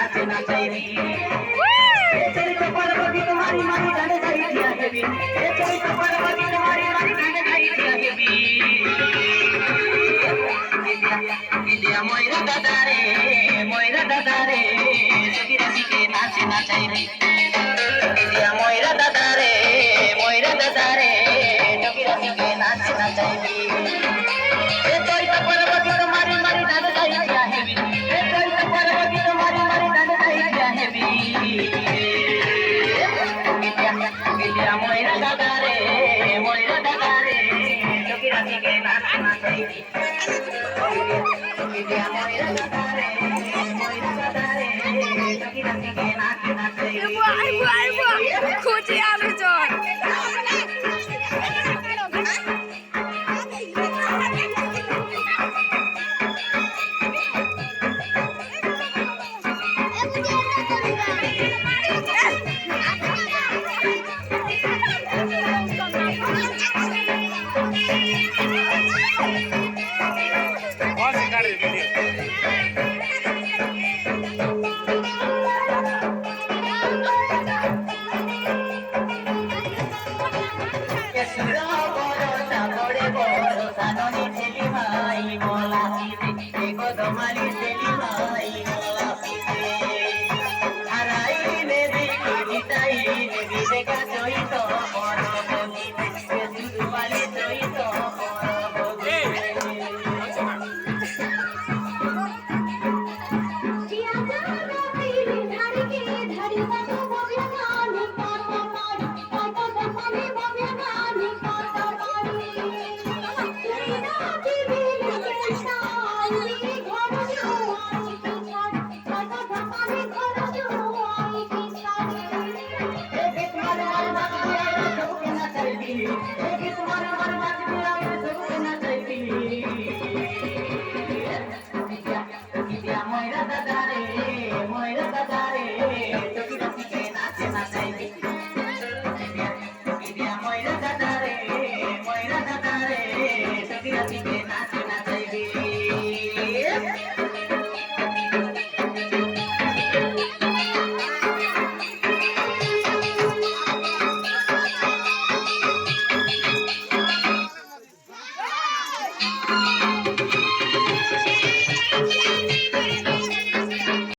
नाचे नाचाई चरित पार्वती तुम्हारी मारी डाले जाई दिया हेबी चरित पार्वती तुम्हारी मारी डाले जाई दिया हेबी इंडिया मोइरा दादा रे सभी रवि के नाचे नाचाई इंडिया मोइरा दादा रे सभी रवि के नाचे नाचाई चरित पार्वती तुम्हारी मारी डाले जाई दिया हेबी चरित पार्वती तुम्हारी मारी डाले जाई दिया हेबी इंडिया मोइरा दादा रे सभी रवि के नाचे नाचाई इंडिया मोइरा दादा रे सभी रवि के नाचे नाचाई Ibu, kunci anu John. जिया जाना तेरी धड़ के धड़कन